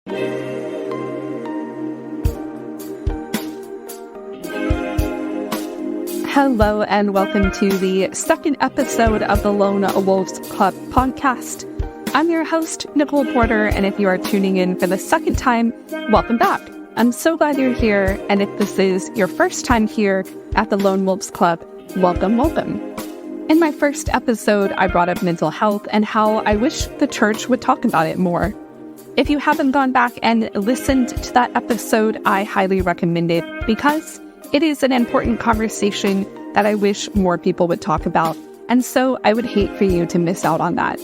Hello and welcome to the second episode of the Lone Wolves Club podcast. I'm your host, Nicole Porter, and if you are tuning in for the second time, welcome back. I'm so glad you're here, and if this is your first time here at the Lone Wolves Club, welcome, welcome. In my first episode, I brought up mental health and how I wish the church would talk about it more. If you haven't gone back and listened to that episode, I highly recommend it because it is an important conversation that I wish more people would talk about, and so I would hate for you to miss out on that.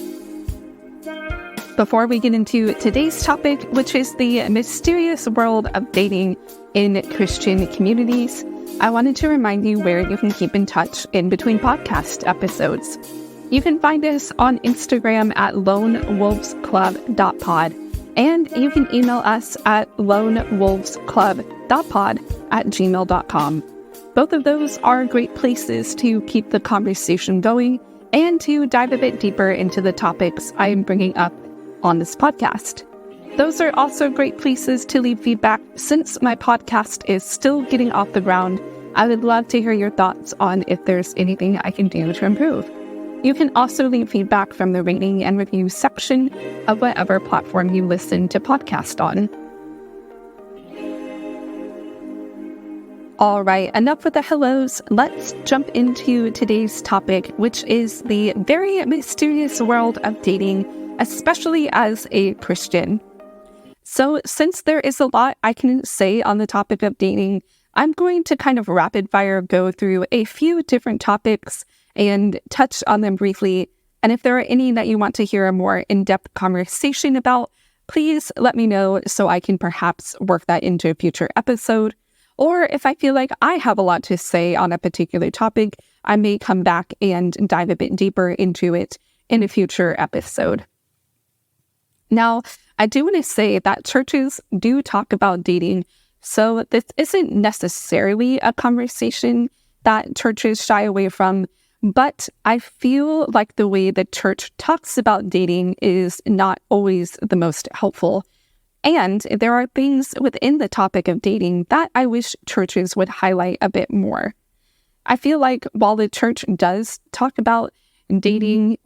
Before we get into today's topic, which is the mysterious world of dating in Christian communities, I wanted to remind you where you can keep in touch in between podcast episodes. You can find us on Instagram at lonewolvesclub.pod, and you can email us at lonewolvesclub.pod@gmail.com. Both of those are great places to keep the conversation going and to dive a bit deeper into the topics I am bringing up on this podcast. Those are also great places to leave feedback. Since my podcast is still getting off the ground, I would love to hear your thoughts on if there's anything I can do to improve. You can also leave feedback from the rating and review section of whatever platform you listen to podcast on. All right, enough with the hellos. Let's jump into today's topic, which is the very mysterious world of dating, especially as a Christian. So since there is a lot I can say on the topic of dating, I'm going to kind of rapid fire go through a few different topics and touch on them briefly. And if there are any that you want to hear a more in-depth conversation about, please let me know so I can perhaps work that into a future episode. Or if I feel like I have a lot to say on a particular topic, I may come back and dive a bit deeper into it in a future episode. Now, I do want to say that churches do talk about dating, so this isn't necessarily a conversation that churches shy away from, but I feel like the way the church talks about dating is not always the most helpful. And there are things within the topic of dating that I wish churches would highlight a bit more. I feel like while the church does talk about dating,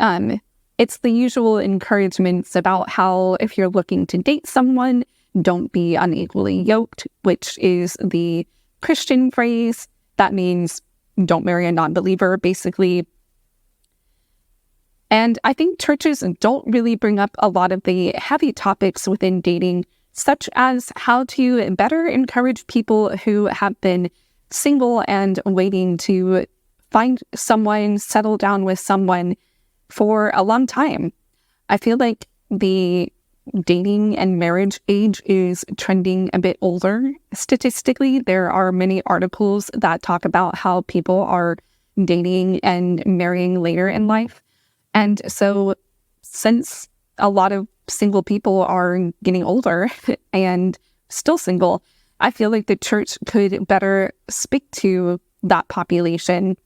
it's the usual encouragements about how if you're looking to date someone, don't be unequally yoked, which is the Christian phrase. That means don't marry a non-believer, basically. And I think churches don't really bring up a lot of the heavy topics within dating, such as how to better encourage people who have been single and waiting to find someone, settle down with someone for a long time. I feel like the dating and marriage age is trending a bit older. Statistically, there are many articles that talk about how people are dating and marrying later in life. And so since a lot of single people are getting older and still single, I feel like the church could better speak to that population.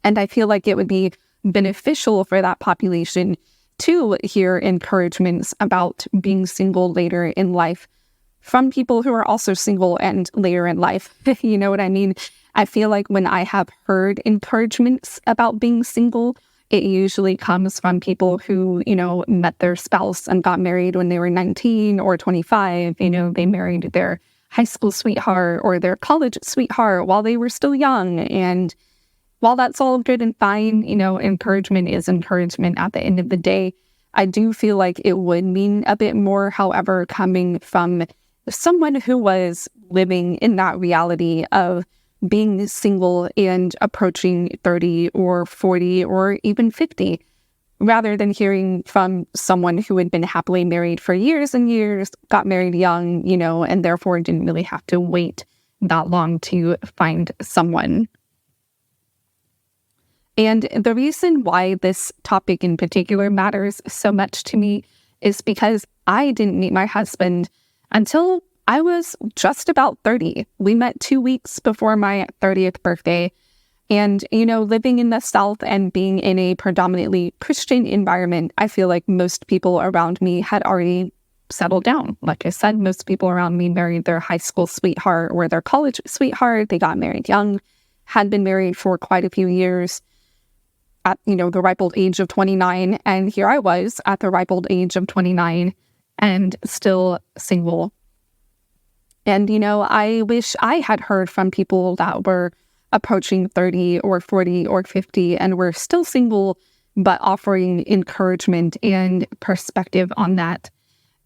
And I feel like it would be beneficial for that population to hear encouragements about being single later in life from people who are also single and later in life. You know what I mean? I feel like when I have heard encouragements about being single, it usually comes from people who, met their spouse and got married when they were 19 or 25. They married their high school sweetheart or their college sweetheart while they were still young. And while that's all good and fine, encouragement is encouragement at the end of the day. I do feel like it would mean a bit more, however, coming from someone who was living in that reality of being single and approaching 30 or 40 or even 50, rather than hearing from someone who had been happily married for years and years, got married young, and therefore didn't really have to wait that long to find someone. And the reason why this topic in particular matters so much to me is because I didn't meet my husband until I was just about 30. We met 2 weeks before my 30th birthday. And, living in the South and being in a predominantly Christian environment, I feel like most people around me had already settle down. Like I said, most people around me married their high school sweetheart or their college sweetheart. They got married young, had been married for quite a few years at, the ripe old age of 29. And here I was at the ripe old age of 29 and still single. And, I wish I had heard from people that were approaching 30 or 40 or 50 and were still single, but offering encouragement and perspective on that.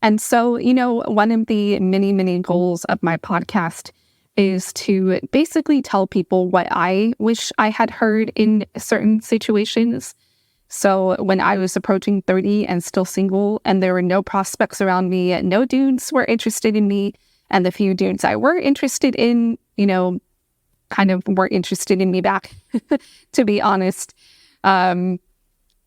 And so, one of the many, many goals of my podcast is to basically tell people what I wish I had heard in certain situations. So when I was approaching 30 and still single, and there were no prospects around me, no dudes were interested in me, and the few dudes I were interested in, kind of weren't interested in me back, to be honest. In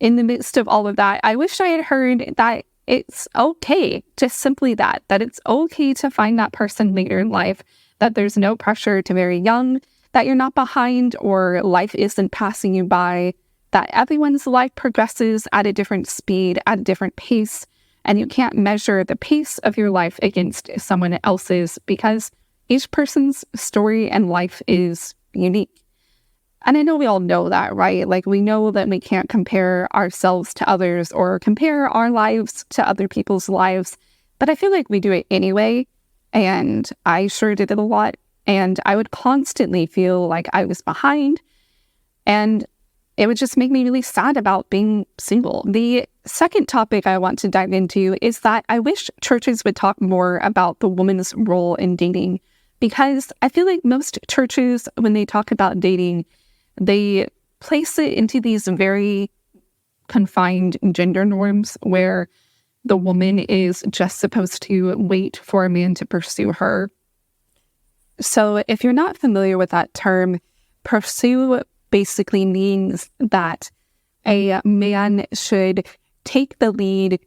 the midst of all of that, I wish I had heard that it's okay, just simply that it's okay to find that person later in life, that there's no pressure to marry young, that you're not behind or life isn't passing you by, that everyone's life progresses at a different speed, at a different pace, and you can't measure the pace of your life against someone else's because each person's story and life is unique. And I know we all know that, right? Like we know that we can't compare ourselves to others or compare our lives to other people's lives, but I feel like we do it anyway. And I sure did it a lot. And I would constantly feel like I was behind. And it would just make me really sad about being single. The second topic I want to dive into is that I wish churches would talk more about the woman's role in dating. Because I feel like most churches, when they talk about dating, they place it into these very confined gender norms where the woman is just supposed to wait for a man to pursue her. So if you're not familiar with that term, pursue basically means that a man should take the lead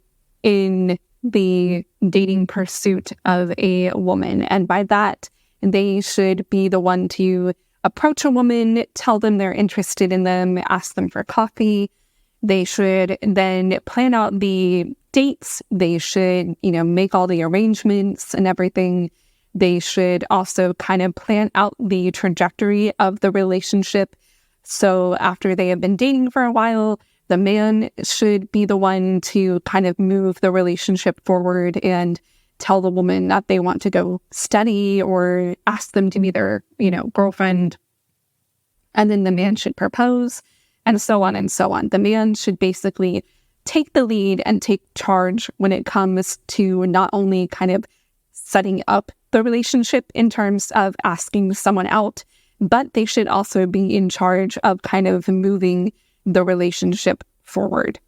in the dating pursuit of a woman. And by that, they should be the one to approach a woman, tell them they're interested in them, ask them for coffee. They should then plan out the dates. They should, make all the arrangements and everything. They should also kind of plan out the trajectory of the relationship. So after they have been dating for a while, the man should be the one to kind of move the relationship forward and tell the woman that they want to go study or ask them to be their, girlfriend. And then the man should propose and so on and so on. The man should basically take the lead and take charge when it comes to not only kind of setting up the relationship in terms of asking someone out, but they should also be in charge of kind of moving the relationship forward.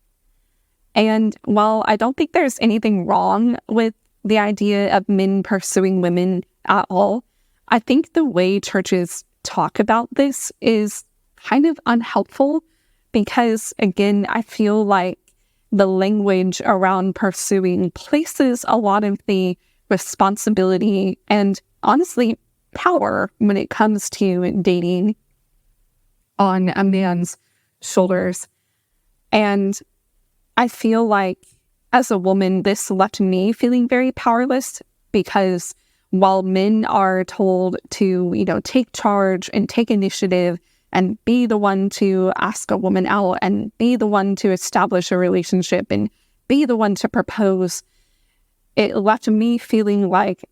And while I don't think there's anything wrong with the idea of men pursuing women at all, I think the way churches talk about this is kind of unhelpful because, again, I feel like the language around pursuing places a lot of the responsibility and, honestly, power when it comes to dating on a man's shoulders. And I feel like as a woman, this left me feeling very powerless because while men are told to, take charge and take initiative and be the one to ask a woman out and be the one to establish a relationship and be the one to propose, it left me feeling like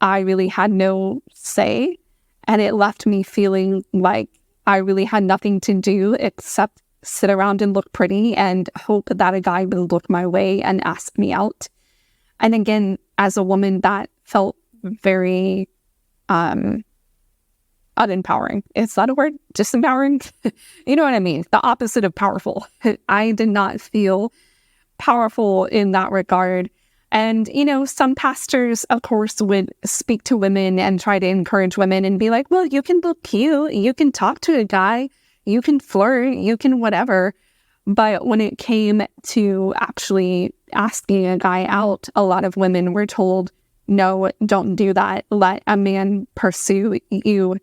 I really had no say, and it left me feeling like I really had nothing to do except sit around and look pretty and hope that a guy would look my way and ask me out. And again, as a woman, that felt very unempowering. Is that a word? Disempowering? You know what I mean? The opposite of powerful. I did not feel powerful in that regard. And, some pastors, of course, would speak to women and try to encourage women and be like, well, you can look cute. You can talk to a guy. You can flirt. You can whatever. But when it came to actually asking a guy out, a lot of women were told, no, don't do that. Let a man pursue you.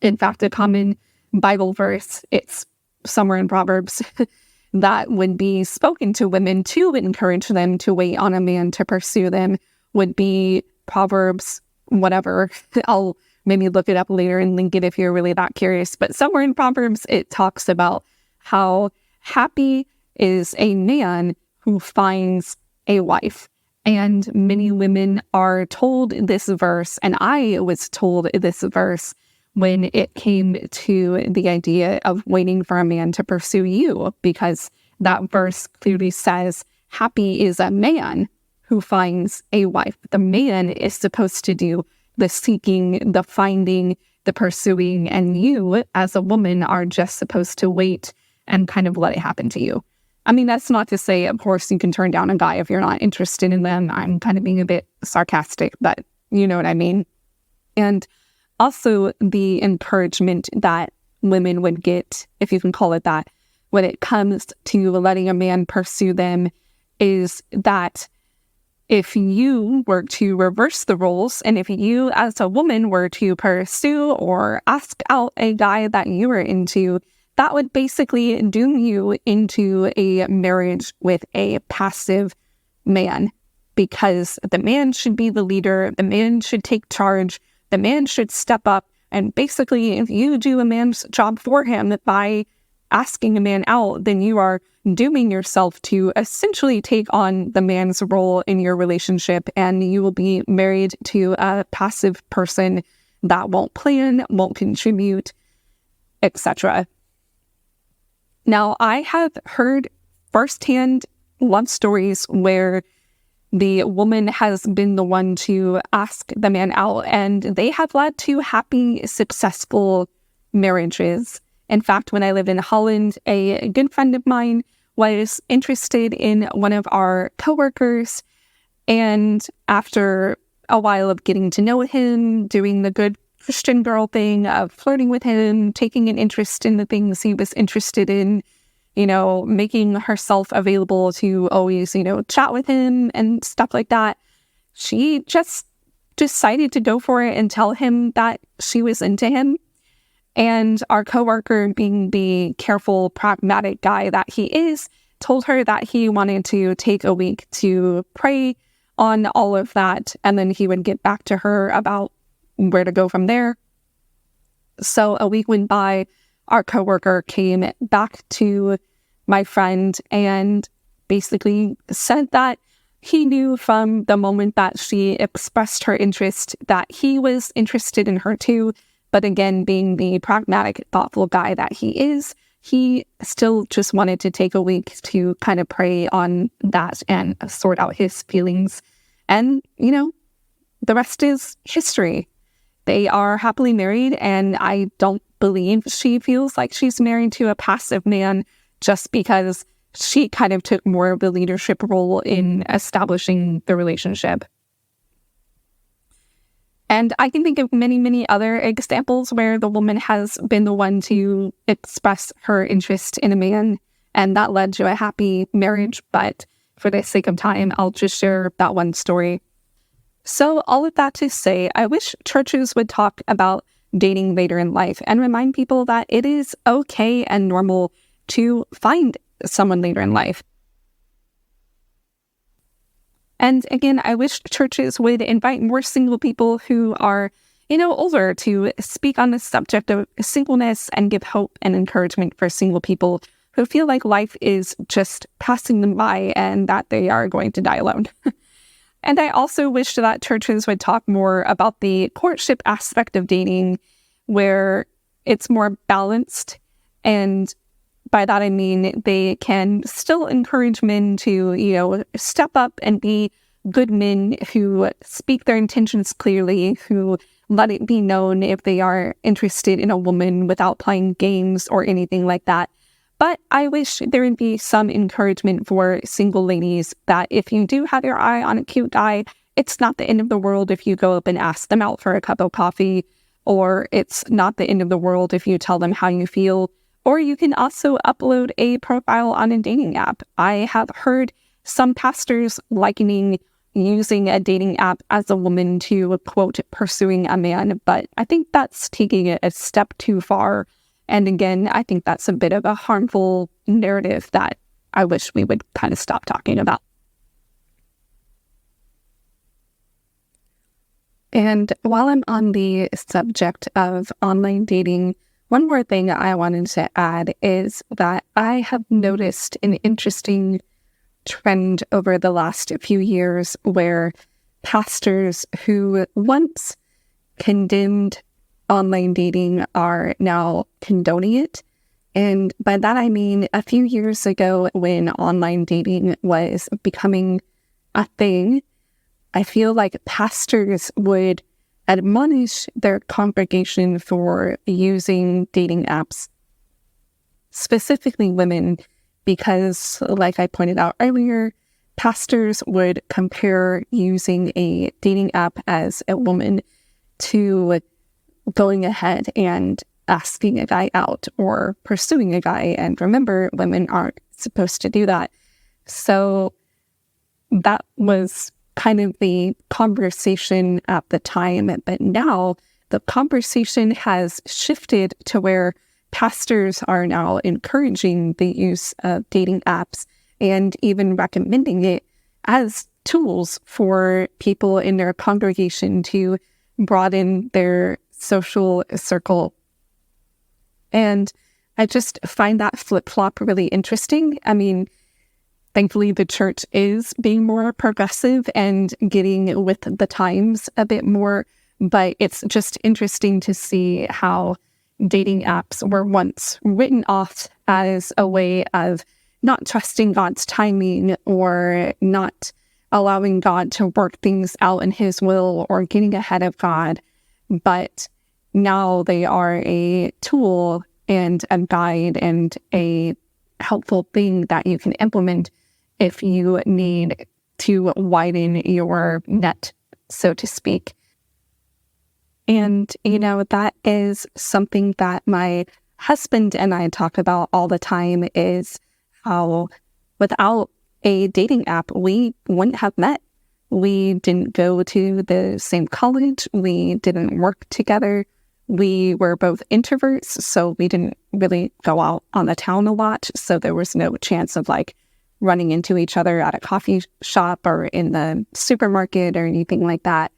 In fact, a common Bible verse, it's somewhere in Proverbs, that would be spoken to women to encourage them to wait on a man to pursue them would be Proverbs, whatever. I'll maybe look it up later and link it if you're really that curious. But somewhere in Proverbs, it talks about how happy is a man who finds a wife. And many women are told this verse, and I was told this verse when it came to the idea of waiting for a man to pursue you, because that verse clearly says, happy is a man who finds a wife. The man is supposed to do the seeking, the finding, the pursuing, and you as a woman are just supposed to wait and kind of let it happen to you. I mean, that's not to say, of course, you can turn down a guy if you're not interested in them. I'm kind of being a bit sarcastic, but you know what I mean. And also the encouragement that women would get, if you can call it that, when it comes to letting a man pursue them is that if you were to reverse the roles, and if you as a woman were to pursue or ask out a guy that you were into, that would basically doom you into a marriage with a passive man, because the man should be the leader, the man should take charge, the man should step up, and basically if you do a man's job for him by asking a man out, then you are dooming yourself to essentially take on the man's role in your relationship, and you will be married to a passive person that won't plan, won't contribute, etc. Now, I have heard firsthand love stories where the woman has been the one to ask the man out, and they have led to happy, successful marriages. In fact, when I lived in Holland, a good friend of mine was interested in one of our coworkers, and after a while of getting to know him, doing the good Christian girl thing of flirting with him, taking an interest in the things he was interested in, making herself available to always, chat with him and stuff like that, she just decided to go for it and tell him that she was into him. And our coworker, being the careful, pragmatic guy that he is, told her that he wanted to take a week to pray on all of that, and then he would get back to her about where to go from there. So a week went by, our coworker came back to my friend and basically said that he knew from the moment that she expressed her interest that he was interested in her too. But again, being the pragmatic, thoughtful guy that he is, he still just wanted to take a week to kind of pray on that and sort out his feelings. And, the rest is history. They are happily married, and I don't believe she feels like she's married to a passive man just because she kind of took more of the leadership role in establishing the relationship. And I can think of many, many other examples where the woman has been the one to express her interest in a man, and that led to a happy marriage. But for the sake of time, I'll just share that one story. So all of that to say, I wish churches would talk about dating later in life and remind people that it is okay and normal to find someone later in life. And again, I wish churches would invite more single people who are, older to speak on the subject of singleness and give hope and encouragement for single people who feel like life is just passing them by and that they are going to die alone. And I also wish that churches would talk more about the courtship aspect of dating, where it's more balanced. And by that, I mean they can still encourage men to, step up and be good men who speak their intentions clearly, who let it be known if they are interested in a woman without playing games or anything like that. But I wish there would be some encouragement for single ladies that if you do have your eye on a cute guy, it's not the end of the world if you go up and ask them out for a cup of coffee, or it's not the end of the world if you tell them how you feel. Or you can also upload a profile on a dating app. I have heard some pastors likening using a dating app as a woman to, quote, pursuing a man, but I think that's taking it a step too far. And again, I think that's a bit of a harmful narrative that I wish we would kind of stop talking about. And while I'm on the subject of online dating, one more thing I wanted to add is that I have noticed an interesting trend over the last few years where pastors who once condemned online dating are now condoning it. And by that, I mean a few years ago when online dating was becoming a thing, I feel like pastors would admonish their congregation for using dating apps, specifically women, because, like I pointed out earlier, pastors would compare using a dating app as a woman to going ahead and asking a guy out or pursuing a guy. And remember, women aren't supposed to do that. So that was kind of the conversation at the time. But now the conversation has shifted to where pastors are now encouraging the use of dating apps and even recommending it as tools for people in their congregation to broaden their social circle. And I just find that flip-flop really interesting. I mean, thankfully, the church is being more progressive and getting with the times a bit more, but it's just interesting to see how dating apps were once written off as a way of not trusting God's timing or not allowing God to work things out in His will or getting ahead of God. But now they are a tool and a guide and a helpful thing that you can implement if you need to widen your net, so to speak. And, that is something that my husband and I talk about all the time, is how without a dating app, we wouldn't have met. We didn't go to the same college. We didn't work together. We were both introverts, so we didn't really go out on the town a lot. So there was no chance of running into each other at a coffee shop or in the supermarket or anything like that.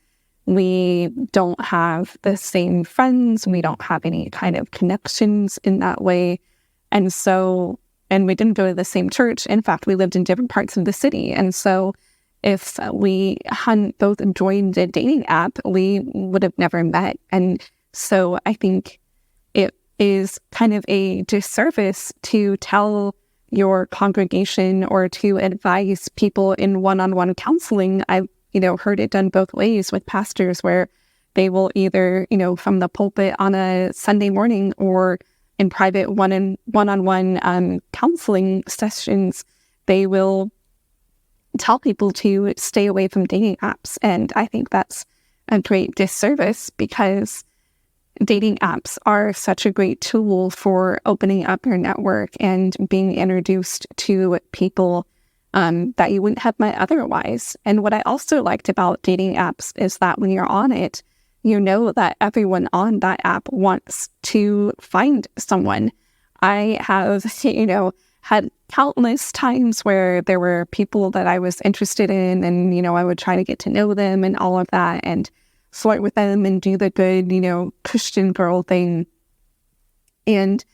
We don't have the same friends. We don't have any kind of connections in that way. And we didn't go to the same church. In fact, we lived in different parts of the city. And so if we hadn't both joined a dating app, we would have never met. And so I think it is kind of a disservice to tell your congregation or to advise people in one-on-one counseling. I've, heard it done both ways with pastors where they will either, from the pulpit on a Sunday morning or in private one-on-one counseling sessions, they will tell people to stay away from dating apps. And I think that's a great disservice because dating apps are such a great tool for opening up your network and being introduced to people that you wouldn't have met otherwise. And what I also liked about dating apps is that when you're on it, you know that everyone on that app wants to find someone. I have, had countless times where there were people that I was interested in and, I would try to get to know them and all of that and flirt with them and do the good, Christian girl thing. And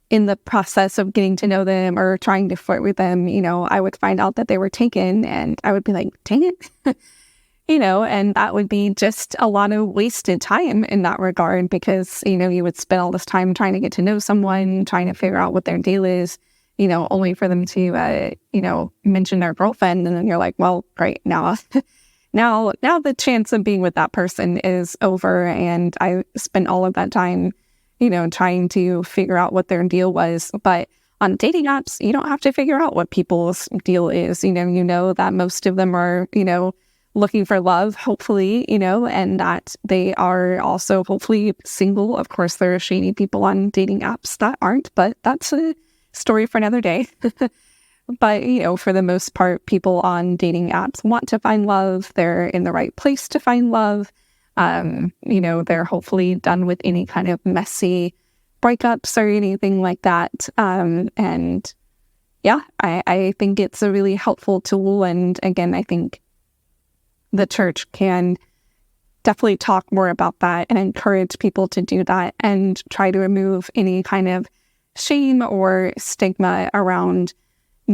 in the process of getting to know them or trying to flirt with them, I would find out that they were taken and I would be like, dang it. And that would be just a lot of wasted time in that regard because, you would spend all this time trying to get to know someone, trying to figure out what their deal is, only for them to, mention their girlfriend. And then you're like, well, great, now the chance of being with that person is over. And I spent all of that time, trying to figure out what their deal was. But on dating apps, you don't have to figure out what people's deal is. You know that most of them are, looking for love, hopefully, and that they are also hopefully single. Of course, there are shady people on dating apps that aren't, but that's a story for another day. But, for the most part, people on dating apps want to find love. They're in the right place to find love. They're hopefully done with any kind of messy breakups or anything like that. And yeah, I think it's a really helpful tool. And again, I think the church can definitely talk more about that and encourage people to do that and try to remove any kind of shame or stigma around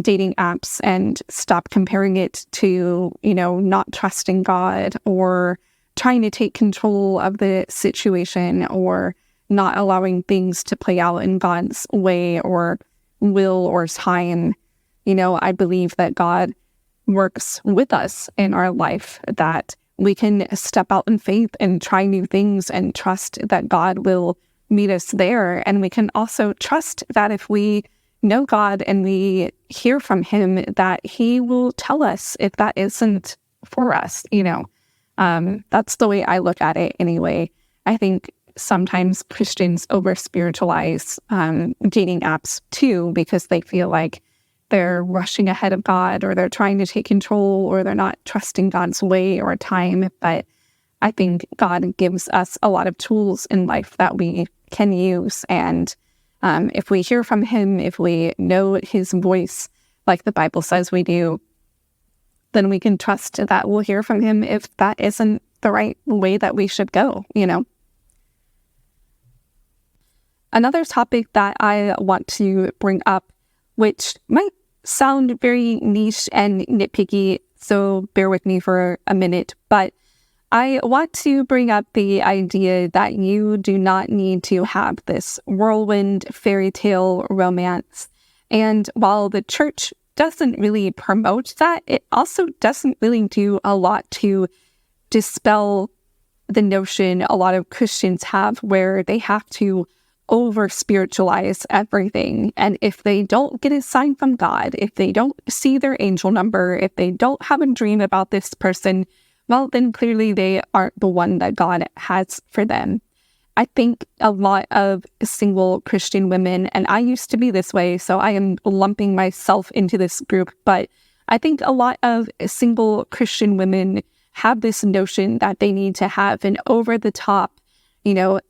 dating apps and stop comparing it to, not trusting God or trying to take control of the situation or not allowing things to play out in God's way or will or time. I believe that God works with us in our life, that we can step out in faith and try new things and trust that God will meet us there. And we can also trust that if we know God and we hear from him, that he will tell us if that isn't for us. That's the way I look at it anyway. I think sometimes Christians over-spiritualize dating apps too, because they feel like they're rushing ahead of God or they're trying to take control or they're not trusting God's way or time. But I think God gives us a lot of tools in life that we can use. And if we hear from him, if we know his voice, like the Bible says we do, then we can trust that we'll hear from him if that isn't the right way that we should go, Another topic that I want to bring up, which might sound very niche and nitpicky, so bear with me for a minute, but I want to bring up the idea that you do not need to have this whirlwind fairy tale romance. And while the church doesn't really promote that, it also doesn't really do a lot to dispel the notion a lot of Christians have where they have to over-spiritualize everything. And if they don't get a sign from God, if they don't see their angel number, if they don't have a dream about this person, well, then clearly they aren't the one that God has for them. I think a lot of single Christian women, and I used to be this way, so I am lumping myself into this group, but I think a lot of single Christian women have this notion that they need to have an over-the-top,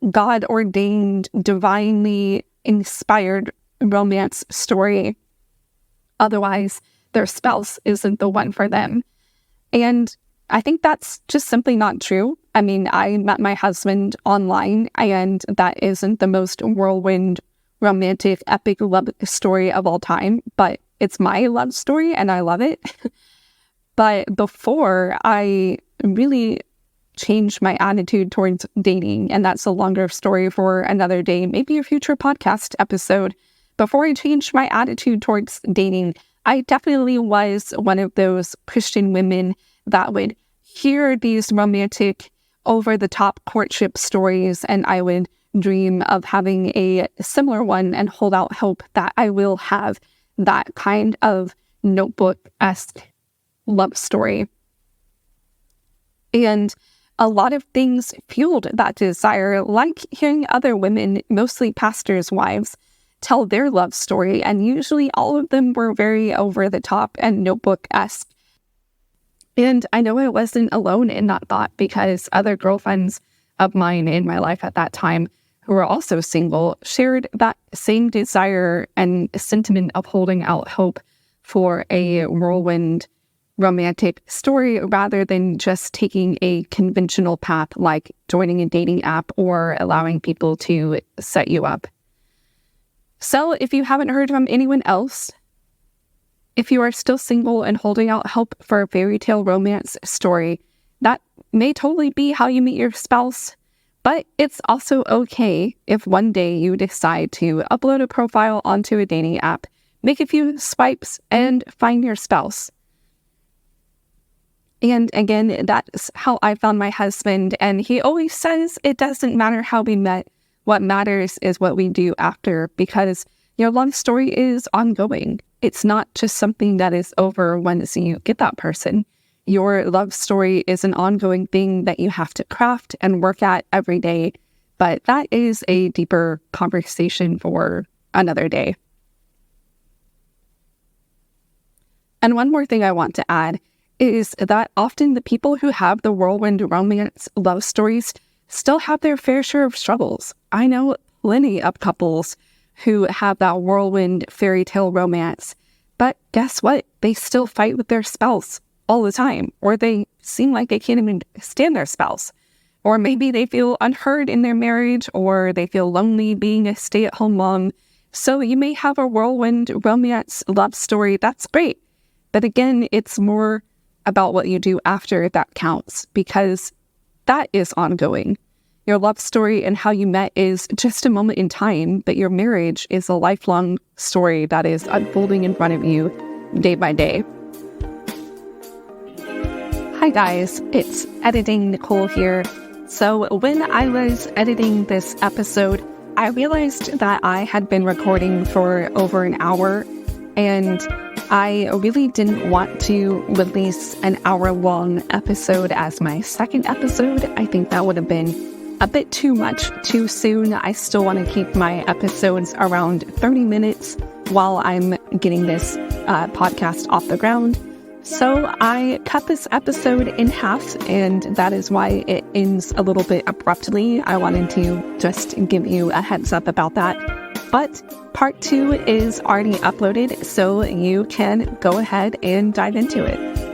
God-ordained, divinely inspired romance story. Otherwise, their spouse isn't the one for them. And I think that's just simply not true. I mean, I met my husband online, and that isn't the most whirlwind, romantic, epic love story of all time, but it's my love story and I love it. But before, I really changed my attitude towards dating, and that's a longer story for another day, maybe a future podcast episode. Before I changed my attitude towards dating, I definitely was one of those Christian women that would hear these romantic, over-the-top courtship stories, and I would dream of having a similar one and hold out hope that I will have that kind of Notebook-esque love story. And a lot of things fueled that desire, like hearing other women, mostly pastors' wives, tell their love story, and usually all of them were very over-the-top and Notebook-esque. And I know I wasn't alone in that thought, because other girlfriends of mine in my life at that time who were also single shared that same desire and sentiment of holding out hope for a whirlwind romantic story rather than just taking a conventional path like joining a dating app or allowing people to set you up. So if you haven't heard from anyone else, if you are still single and holding out hope for a fairy tale romance story, that may totally be how you meet your spouse. But it's also okay if one day you decide to upload a profile onto a dating app, make a few swipes, and find your spouse. And again, that's how I found my husband. And he always says it doesn't matter how we met. What matters is what we do after, because your love story is ongoing. It's not just something that is over once you get that person. Your love story is an ongoing thing that you have to craft and work at every day. But that is a deeper conversation for another day. And one more thing I want to add is that often the people who have the whirlwind romance love stories still have their fair share of struggles. I know plenty of couples who have that whirlwind fairy tale romance. But guess what? They still fight with their spouse all the time, or they seem like they can't even stand their spouse. Or maybe they feel unheard in their marriage, or they feel lonely being a stay-at-home mom. So you may have a whirlwind romance love story. That's great. But again, it's more about what you do after that counts, because that is ongoing. Your love story and how you met is just a moment in time, but your marriage is a lifelong story that is unfolding in front of you day by day. Hi guys, it's Editing Nicole here. So when I was editing this episode, I realized that I had been recording for over an hour, and I really didn't want to release an hour-long episode as my second episode. I think that would have been a bit too much too soon. I still want to keep my episodes around 30 minutes while I'm getting this podcast off the ground. So I cut this episode in half, and that is why it ends a little bit abruptly. I wanted to just give you a heads up about that. But part 2 is already uploaded, so you can go ahead and dive into it.